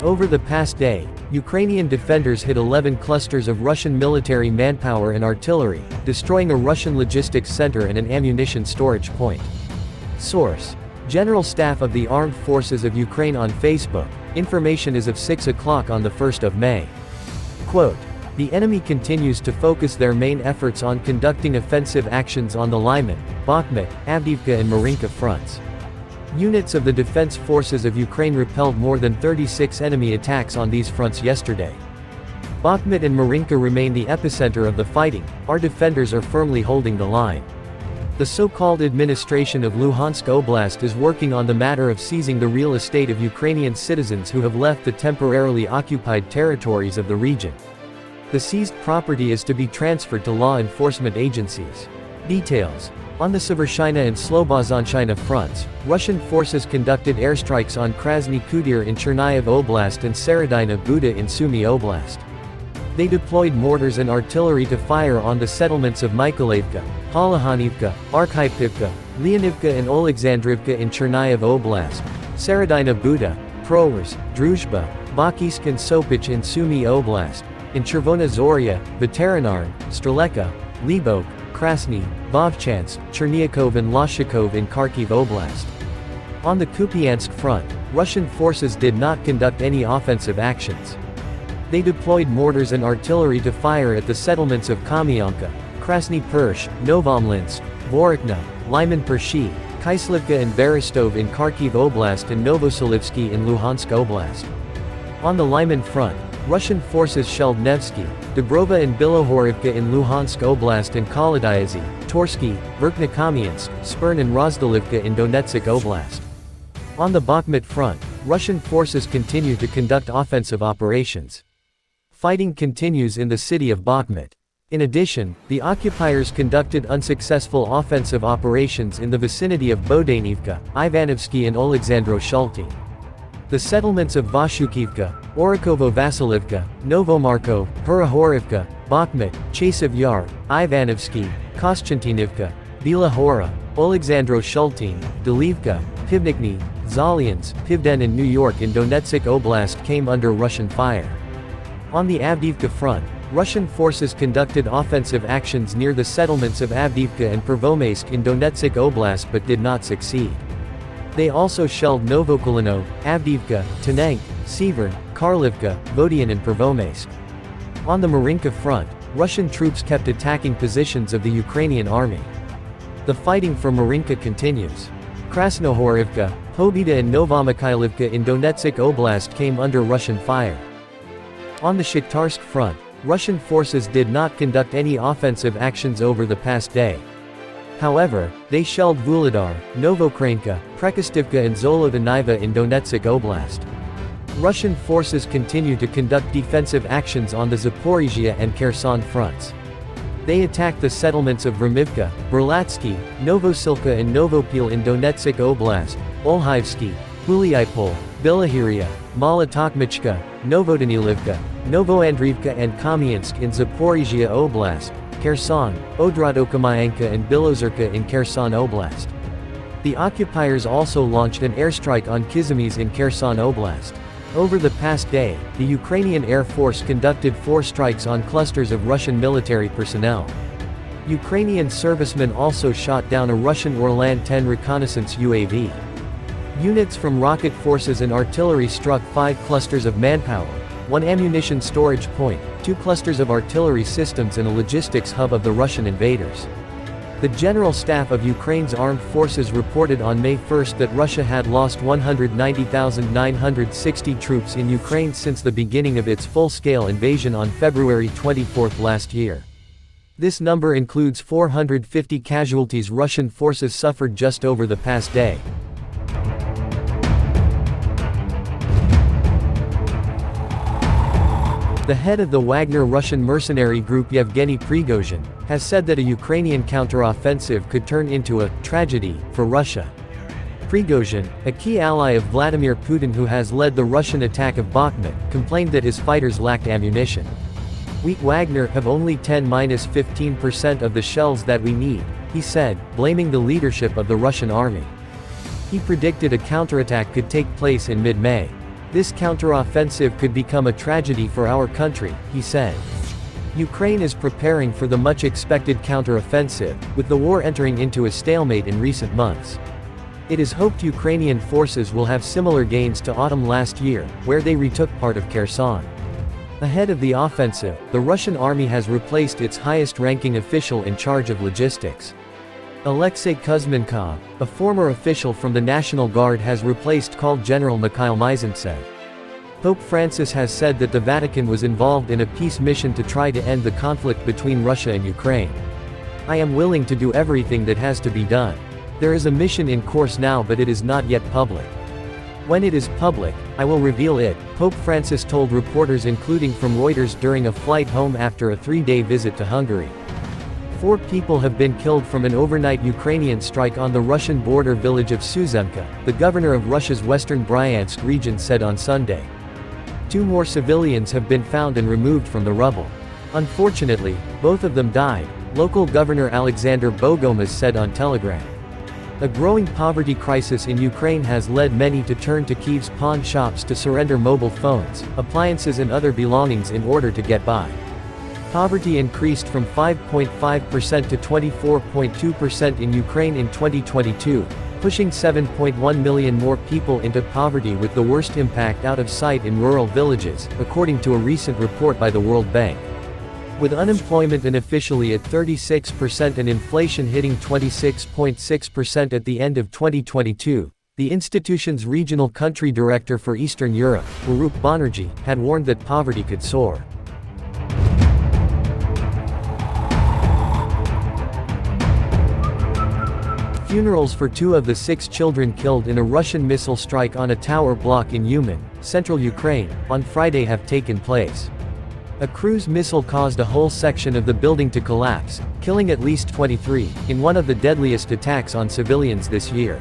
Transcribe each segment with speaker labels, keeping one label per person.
Speaker 1: Over the past day, Ukrainian defenders hit 11 clusters of Russian military manpower and artillery, destroying a Russian logistics center and an ammunition storage point. Source: General Staff of the Armed Forces of Ukraine on Facebook. Information is of 6 o'clock on the 1st of May. Quote, "The enemy continues to focus their main efforts on conducting offensive actions on the Lyman, Bakhmut, Avdiivka and Marinka fronts. Units of the Defense Forces of Ukraine repelled more than 36 enemy attacks on these fronts yesterday. Bakhmut and Marinka remain the epicenter of the fighting. Our defenders are firmly holding the line." The so-called administration of Luhansk Oblast is working on the matter of seizing the real estate of Ukrainian citizens who have left the temporarily occupied territories of the region. The seized property is to be transferred to law enforcement agencies. Details: On the Severshina and Slobozhanshina fronts, Russian forces conducted airstrikes on Krasny Kudir in Chernihiv Oblast and Seredyna Buda in Sumy Oblast. They deployed mortars and artillery to fire on the settlements of Mykolaievka, Polohanivka, Arkhipivka, Leonivka and Oleksandrivka in Chernihiv Oblast, Seredyna Buda, Prowers, Druzhba, Bakisk and Sopich in Sumy Oblast, in Chervona Zorya, Veterinarn, Streleka, Libok, Krasny, Vovchansk, Cherniakov and Lashikov in Kharkiv Oblast. On the Kupiansk front, Russian forces did not conduct any offensive actions. They deployed mortars and artillery to fire at the settlements of Kamyanka, Krasny Persh, Novomlinsk, Vorokna, Lyman Pershi, Kyslivka and Berestov in Kharkiv Oblast and Novoselivsky in Luhansk Oblast. On the Lyman front, Russian forces shelled Nevsky, Dubrova and Bilohorivka in Luhansk Oblast and Kolodyazy, Torsky, Verkhnekamiansk, Spern and Rozdalivka in Donetsk Oblast. On the Bakhmut front, Russian forces continue to conduct offensive operations. Fighting continues in the city of Bakhmut. In addition, the occupiers conducted unsuccessful offensive operations in the vicinity of Bodanivka, Ivanovsky and Oleksandro-Shulty. The settlements of Vashukivka, Orikovo-Vasilivka, Novomarkov, Perahorivka, Bakhmut, Chasev Yar, Ivanovsky, Koschantinivka, Bila Hora, Oleksandro-Shultin, Delivka, Pivnikny, Zalians, Pivden and New York in Donetsk Oblast came under Russian fire. On the Avdiivka front, Russian forces conducted offensive actions near the settlements of Avdiivka and Pervomaisk in Donetsk Oblast but did not succeed. They also shelled Novokulinov, Avdiivka, Tanank, Severn, Karlivka, Vodian and Pervomaisk. On the Marinka front, Russian troops kept attacking positions of the Ukrainian army. The fighting for Marinka continues. Krasnohorivka, Pobeda and Novomikhailivka in Donetsk Oblast came under Russian fire. On the Shakhtarsk front, Russian forces did not conduct any offensive actions over the past day. However, they shelled Vuhledar, Novokranka, Prekostivka and Zolotaniva in Donetsk Oblast. Russian forces continue to conduct defensive actions on the Zaporizhia and Kherson fronts. They attacked the settlements of Ramivka, Berlatsky, Novosilka and Novopil in Donetsk Oblast, Olhaivsky, Huliaipol, Bilahiria, Malotokmichka, Novodanilivka, Novoandriivka and Kamyansk in Zaporizhia Oblast, Kherson, Odradokomayanka and Bilozerka in Kherson Oblast. The occupiers also launched an airstrike on Kizimys in Kherson Oblast. Over the past day, the Ukrainian Air Force conducted 4 strikes on clusters of Russian military personnel. Ukrainian servicemen also shot down a Russian Orlan 10 reconnaissance UAV. Units from rocket forces and artillery struck 5 clusters of manpower, 1 ammunition storage point, 2 clusters of artillery systems and a logistics hub of the Russian invaders. The General Staff of Ukraine's armed forces reported on May 1 that Russia had lost 190,960 troops in Ukraine since the beginning of its full-scale invasion on February 24 last year. This number includes 450 casualties Russian forces suffered just over the past day. The head of the Wagner Russian mercenary group Yevgeny Prigozhin has said that a Ukrainian counteroffensive could turn into a tragedy for Russia. Prigozhin, a key ally of Vladimir Putin who has led the Russian attack of Bakhmut, complained that his fighters lacked ammunition. "We Wagner have only 10–15% of the shells that we need," he said, blaming the leadership of the Russian army. He predicted a counterattack could take place in mid-May. This counteroffensive could become a tragedy for our country, he said. Ukraine is preparing for the much-expected counteroffensive, with the war entering into a stalemate in recent months. It is hoped Ukrainian forces will have similar gains to autumn last year, where they retook part of Kherson. Ahead of the offensive, the Russian army has replaced its highest-ranking official in charge of logistics. Alexei Kuzmenkov, a former official from the National Guard, has replaced General Mikhail Mizintsev. Pope Francis has said that the Vatican was involved in a peace mission to try to end the conflict between Russia and Ukraine. I am willing to do everything that has to be done. There is a mission in course now, but it is not yet public. When it is public, I will reveal it, Pope Francis told reporters, including from Reuters, during a flight home after a 3-day visit to Hungary. 4 people have been killed from an overnight Ukrainian strike on the Russian border village of Suzemka, the governor of Russia's western Bryansk region said on Sunday. 2 more civilians have been found and removed from the rubble. Unfortunately, both of them died, local governor Alexander Bogomaz said on Telegram. A growing poverty crisis in Ukraine has led many to turn to Kyiv's pawn shops to surrender mobile phones, appliances and other belongings in order to get by. Poverty increased from 5.5% to 24.2% in Ukraine in 2022, pushing 7.1 million more people into poverty, with the worst impact out of sight in rural villages, according to a recent report by the World Bank. With unemployment unofficially at 36% and inflation hitting 26.6% at the end of 2022, the institution's regional country director for Eastern Europe, Baruch Banerjee, had warned that poverty could soar. Funerals for 2 of the 6 children killed in a Russian missile strike on a tower block in Lyman, central Ukraine, on Friday have taken place. A cruise missile caused a whole section of the building to collapse, killing at least 23, in one of the deadliest attacks on civilians this year.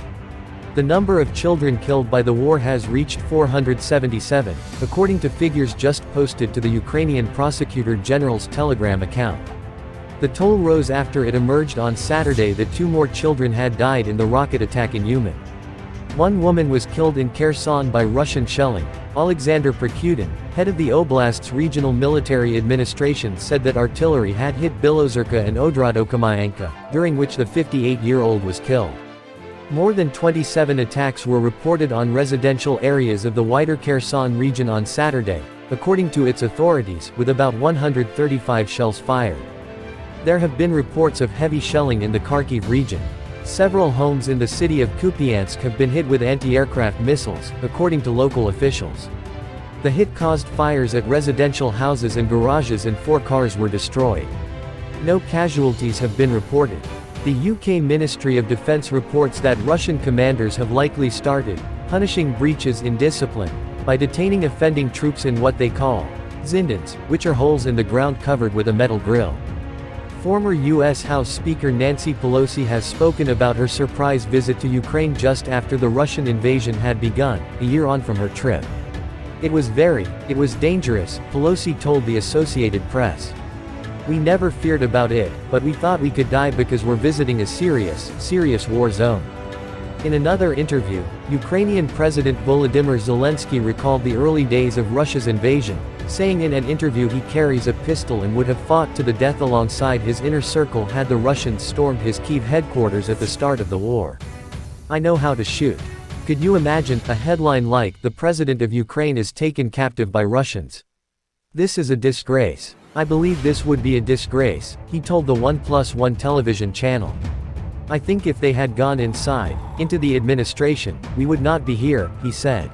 Speaker 1: The number of children killed by the war has reached 477, according to figures just posted to the Ukrainian Prosecutor General's Telegram account. The toll rose after it emerged on Saturday that 2 more children had died in the rocket attack in Lyman. 1 woman was killed in Kherson by Russian shelling. Alexander Prokudin, head of the oblast's regional military administration, said that artillery had hit Bilozerka and Odradokomayanka, during which the 58-year-old was killed. More than 27 attacks were reported on residential areas of the wider Kherson region on Saturday, according to its authorities, with about 135 shells fired. There have been reports of heavy shelling in the Kharkiv region. Several homes in the city of Kupiansk have been hit with anti-aircraft missiles, according to local officials. The hit caused fires at residential houses and garages, and 4 cars were destroyed. No casualties have been reported. The UK Ministry of Defence reports that Russian commanders have likely started punishing breaches in discipline by detaining offending troops in what they call zindans, which are holes in the ground covered with a metal grill. Former U.S. House Speaker Nancy Pelosi has spoken about her surprise visit to Ukraine just after the Russian invasion had begun, a year on from her trip. It was dangerous, Pelosi told the Associated Press. We never feared about it, but we thought we could die because we're visiting a serious war zone. In another interview, Ukrainian President Volodymyr Zelensky recalled the early days of Russia's invasion, saying in an interview he carries a pistol and would have fought to the death alongside his inner circle had the Russians stormed his Kyiv headquarters at the start of the war. I know how to shoot. Could you imagine a headline like "The President of Ukraine is taken captive by Russians"? This is a disgrace. I believe this would be a disgrace, he told the 1+1 television channel. I think if they had gone inside, into the administration, we would not be here, he said.